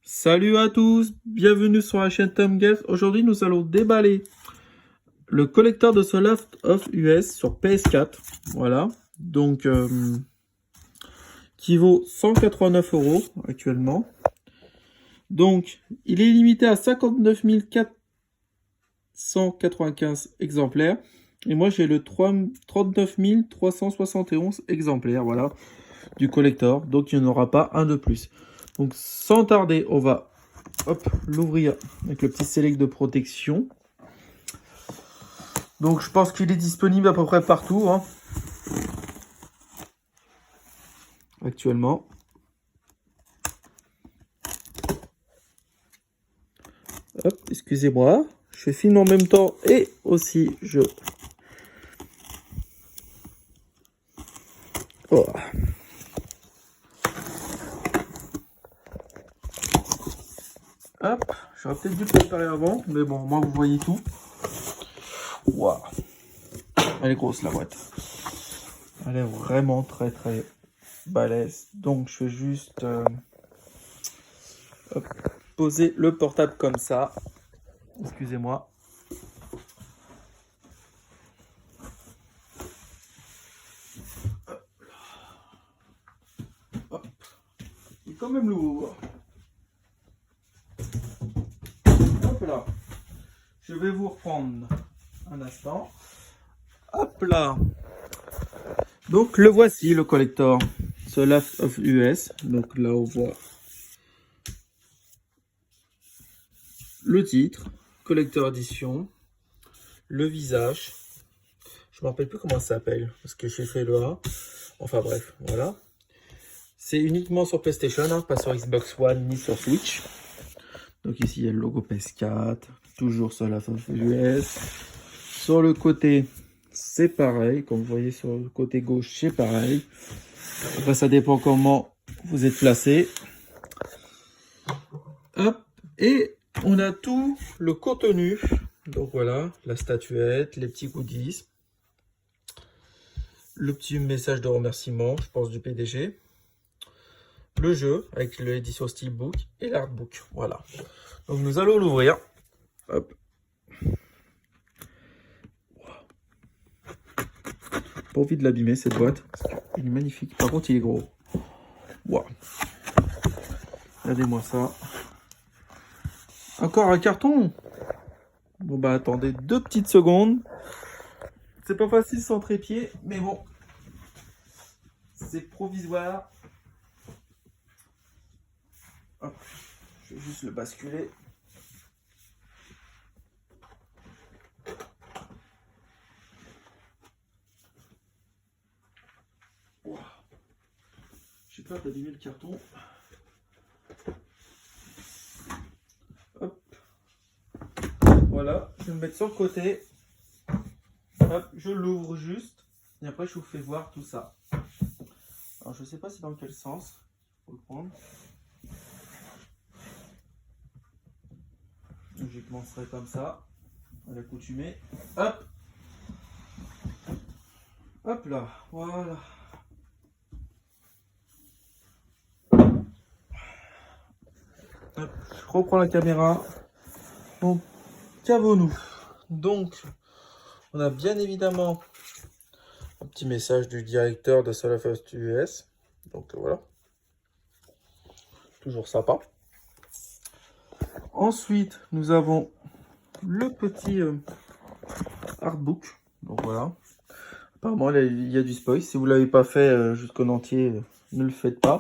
Salut à tous, bienvenue sur la chaîne Tom Games. Aujourd'hui, nous allons déballer le collecteur de The Last of Us sur PS4. Voilà, donc qui vaut 189 € actuellement. Donc, il est limité à 59 495 exemplaires. Et moi, j'ai le 39 371 exemplaires, voilà, du collector. Donc, il n'y en aura pas un de plus. Donc, sans tarder, on va l'ouvrir avec le petit select de protection. Donc, je pense qu'il est disponible à peu près partout, hein, actuellement. Hop, excusez-moi. Je filme en même temps et aussi je... Oh. Hop, j'aurais peut-être dû préparer avant, mais bon, moi vous voyez tout. Waouh. Elle est grosse la boîte. Elle est vraiment très très balèze. Donc je vais juste poser le portable comme ça. Excusez-moi. Hop. Il est quand même lourd. Hop là. Je vais vous reprendre un instant. Hop là. Donc le voici, le collector. The Last of Us. Donc là on voit le titre, collector edition, le visage. Je me rappelle plus comment ça s'appelle parce que j'ai fait le A. Enfin bref, voilà. C'est uniquement sur PlayStation, hein, pas sur Xbox One ni sur Switch. Donc ici il y a le logo PS4, toujours sur la of US. Sur le côté, c'est pareil, comme vous voyez sur le côté gauche, c'est pareil. Après ça dépend comment vous êtes placé. Hop, et on a tout le contenu. Donc voilà, la statuette, les petits goodies, le petit message de remerciement, je pense, du PDG, le jeu avec l'édition Steelbook et l'artbook. Voilà. Donc nous allons l'ouvrir. Hop. Pas envie de l'abîmer cette boîte. Il est magnifique. Par contre, il est gros. Wow. Regardez-moi ça. Encore un carton. Bon bah attendez 2 petites secondes. C'est pas facile sans trépied, mais bon. C'est provisoire. Hop. Je vais juste le basculer. Wow. J'ai peur d'abîmer le carton. Hop. Voilà, je vais me mettre sur le côté. Hop, je l'ouvre juste. Et après, je vous fais voir tout ça. Alors, je sais pas c'est dans quel sens. Faut le prendre. Je commencerai comme ça. À l'accoutumée. Hop. Hop là. Voilà. Hop, je reprends la caméra. Donc, qu'avons-nous? Donc, on a bien évidemment un petit message du directeur de The Last of Us. Donc voilà. Toujours sympa. Ensuite, nous avons le petit artbook. Donc voilà. Apparemment, là, il y a du spoil. Si vous ne l'avez pas fait jusqu'en entier, ne le faites pas.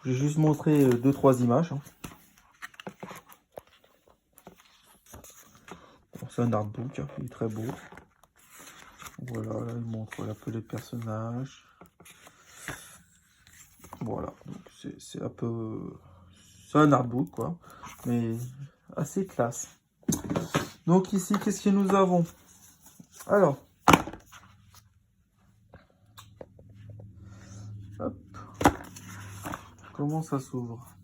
Je vais juste montrer 2-3 images. C'est un artbook, hein, il est très beau. Voilà, là, il montre un peu les personnages. Voilà, donc c'est un peu... C'est un artbook, quoi, mais assez classe. Donc ici, qu'est-ce que nous avons? Alors, hop. Comment ça s'ouvre?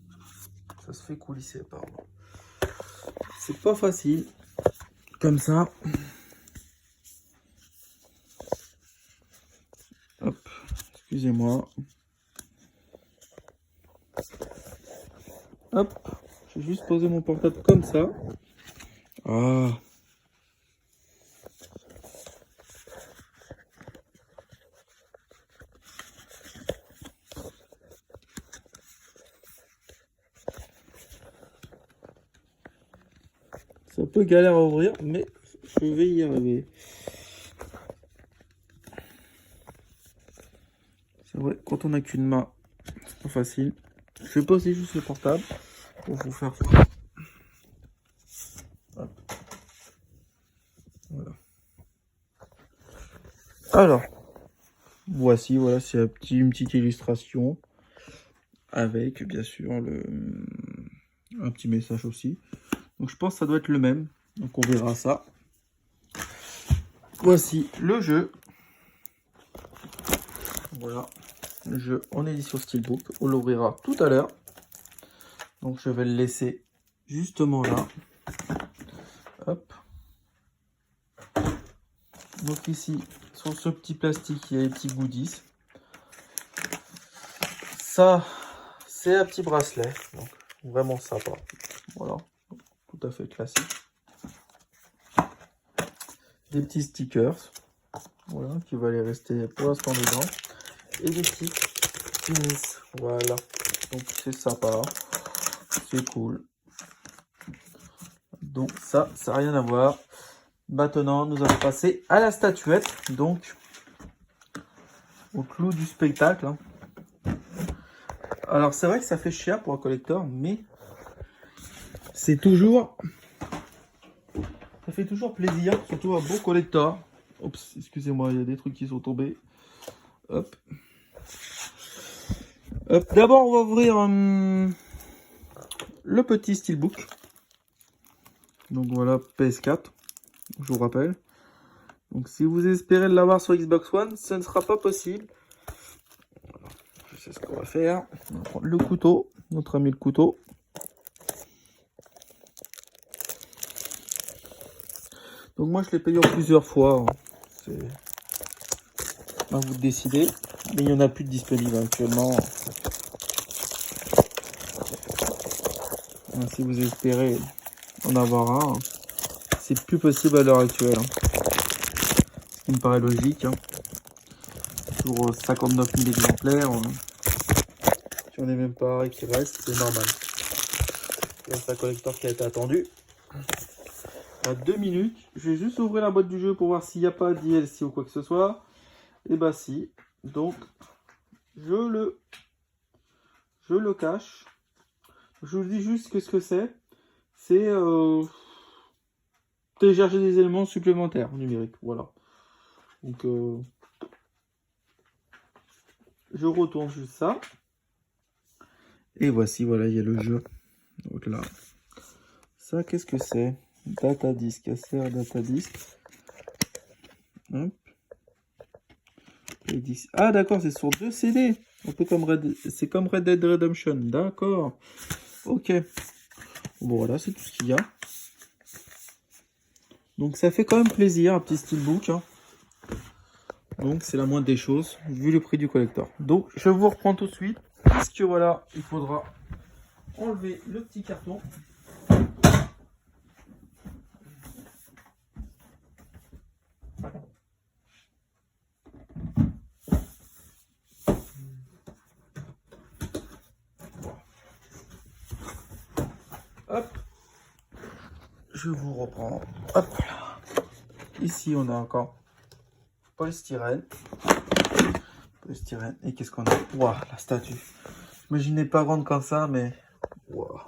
Ça se fait coulisser, pardon. C'est pas facile, comme ça. Hop, excusez-moi. Hop, Je vais juste poser mon portable comme ça. Ah. C'est un peu galère à ouvrir, mais je vais y arriver. C'est vrai, quand on n'a qu'une main, c'est pas facile. Je vais poser juste le portable pour vous faire voir. Hop. Voilà. Alors, voici, voilà, c'est une petite illustration avec, bien sûr, un petit message aussi. Donc, je pense que ça doit être le même. Donc, on verra ça. Voici le jeu. Voilà, le jeu en édition Steelbook. On l'ouvrira tout à l'heure. Donc, je vais le laisser justement là. Hop. Donc, ici, sur ce petit plastique, il y a les petits goodies. Ça, c'est un petit bracelet. Donc, vraiment sympa. Voilà, tout à fait classique. Des petits stickers. Voilà, qui va aller rester pour l'instant dedans. Et des petits pins. Voilà. Donc, c'est sympa. C'est cool. Donc, ça n'a rien à voir. Maintenant, nous allons passer à la statuette. Donc, au clou du spectacle. Hein. Alors, c'est vrai que ça fait cher pour un collector, mais c'est toujours... Ça fait toujours plaisir, surtout un beau collector. Oups, excusez-moi, il y a des trucs qui sont tombés. Hop. Hop. D'abord, on va ouvrir le petit Steelbook. Donc voilà, PS4, je vous rappelle. Donc si vous espérez l'avoir sur Xbox One, ce ne sera pas possible. Voilà. Je sais ce qu'on va faire. On va prendre le couteau, notre ami le couteau. Donc moi je l'ai payé en plusieurs fois. C'est à vous de décider. Mais il n'y en a plus de disponible actuellement. Si vous espérez en avoir un, c'est plus possible à l'heure actuelle. Ce qui me paraît logique. Sur 59 000 exemplaires, si on est même pas qui reste, c'est normal. Il y a un collector qui a été attendu. À 2 minutes, je vais juste ouvrir la boîte du jeu pour voir s'il n'y a pas de DLC ou quoi que ce soit. Et bah si. Donc, je le cache. Je vous dis juste que ce que c'est. C'est télécharger des éléments supplémentaires numériques. Voilà. Donc, je retourne juste ça. Et voici, voilà, il y a le jeu. Donc là, ça, qu'est-ce que c'est? Data Disk, SR Data Disk. Hop. Ah d'accord, c'est sur 2 CD. Un peu comme c'est comme Red Dead Redemption. D'accord. Ok. Bon voilà, c'est tout ce qu'il y a. Donc ça fait quand même plaisir, un petit steelbook. Hein. Donc c'est la moindre des choses, vu le prix du collector. Donc je vous reprends tout de suite. Puisque voilà, il faudra enlever le petit carton. Hop, je vous reprends. Hop là. Ici, on a encore polystyrène. Polystyrène. Et qu'est-ce qu'on a? Waouh, la statue. J'imaginais pas grande comme ça, mais waouh.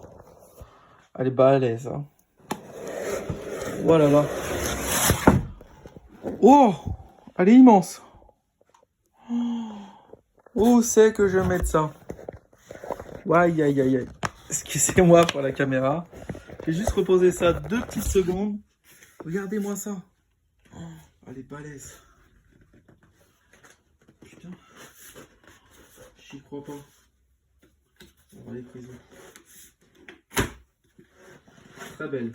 Elle est balèze. Hein. Voilà là. Oh, elle est immense. Où c'est que je vais mettre ça? Aïe, aïe, aïe, aïe. Excusez-moi pour la caméra. J'ai juste reposé ça 2 petites secondes. Regardez-moi ça. Oh, elle est balèze. Putain. J'y crois pas. On va aller prison. Très belle.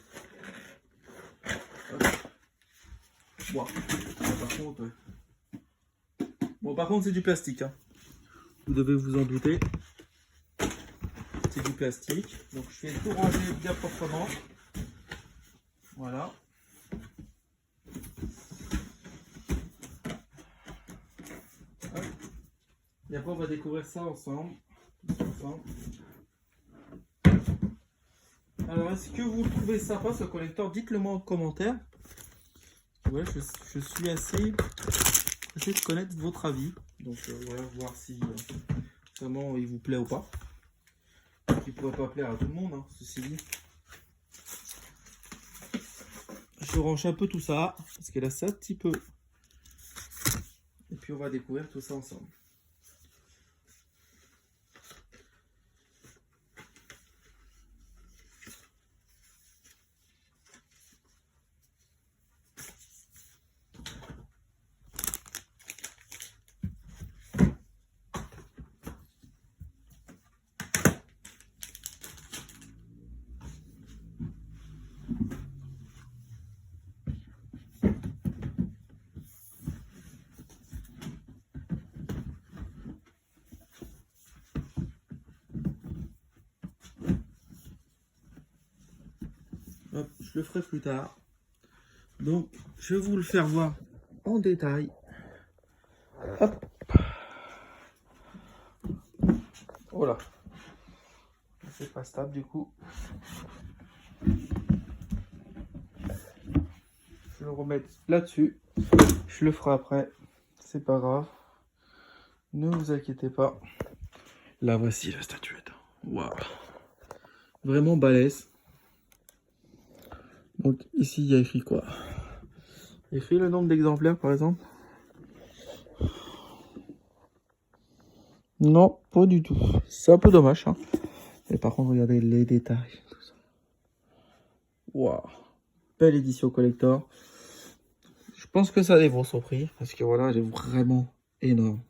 Wow. Par contre, c'est du plastique. Hein. Vous devez vous en douter. c'est du plastique. Donc je vais tout ranger bien proprement. Voilà. Hop. Et après on va découvrir ça ensemble. Alors est-ce que vous trouvez sympa ce collecteur? Dites-le moi en commentaire. Ouais, je suis assez de connaître votre avis. Donc voilà, voir si vraiment il vous plaît ou pas. Il pourrait pas plaire à tout le monde, hein, ceci dit. Je range un peu tout ça, parce que là c'est un petit peu. Et puis on va découvrir tout ça ensemble. Hop, je le ferai plus tard. Donc, je vais vous le faire voir en détail. Hop. Voilà. C'est pas stable du coup. Je vais le remettre là-dessus. Je le ferai après. C'est pas grave. Ne vous inquiétez pas. Là, voici la statuette. Waouh. Vraiment balèze. Donc ici, il y a écrit quoi? Il y a écrit le nombre d'exemplaires, par exemple? Non, pas du tout. C'est un peu dommage, hein. Et par contre, regardez les détails. Tout ça. Waouh. Belle édition collector. Je pense que ça vaut son prix. Parce que voilà, elle est vraiment énorme.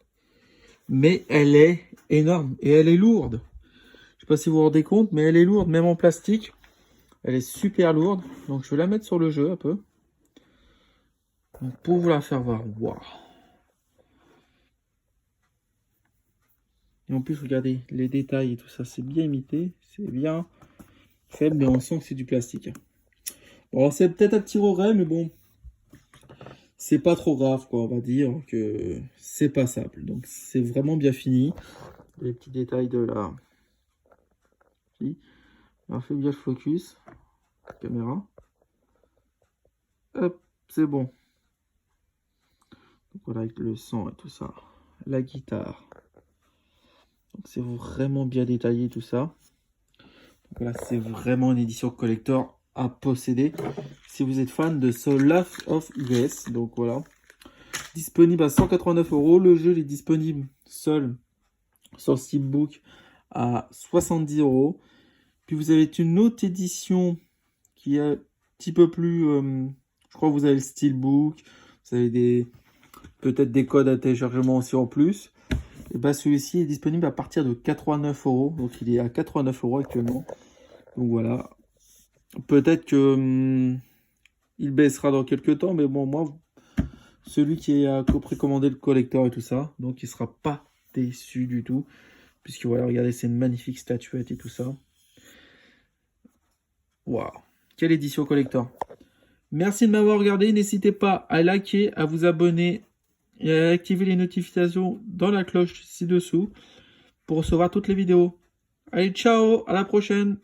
Mais elle est énorme. Et elle est lourde. Je sais pas si vous vous rendez compte, mais elle est lourde, même en plastique. Elle est super lourde. Donc je vais la mettre sur le jeu un peu. Donc, pour vous la faire voir. Waouh. Et en plus, regardez les détails et tout ça. C'est bien imité. C'est bien fait, mais on sent que c'est du plastique. Bon, c'est peut-être un petit regret, mais bon. C'est pas trop grave, quoi. On va dire que c'est passable. Donc c'est vraiment bien fini. Les petits détails de la... Alors, fais bien le focus. Caméra. Hop, c'est bon. Donc voilà, avec le son et tout ça. La guitare. Donc c'est vraiment bien détaillé tout ça. Donc voilà, c'est vraiment une édition collector à posséder. Si vous êtes fan de Soul of US. Donc voilà. Disponible à 189 €. Le jeu est disponible seul sur Steelbook à 70 €. Puis vous avez une autre édition qui est un petit peu plus... je crois que vous avez le Steelbook. Vous avez peut-être des codes à téléchargement aussi en plus. Et bah celui-ci est disponible à partir de 89 €. Donc il est à 89 € actuellement. Donc voilà. Peut-être que il baissera dans quelques temps. Mais bon, moi, celui qui a précommandé le collector et tout ça. Donc il sera pas déçu du tout. Puisque voilà, regardez, c'est une magnifique statuette et tout ça. Waouh, quelle édition collector. Merci de m'avoir regardé. N'hésitez pas à liker, à vous abonner et à activer les notifications dans la cloche ci-dessous pour recevoir toutes les vidéos. Allez, ciao, à la prochaine.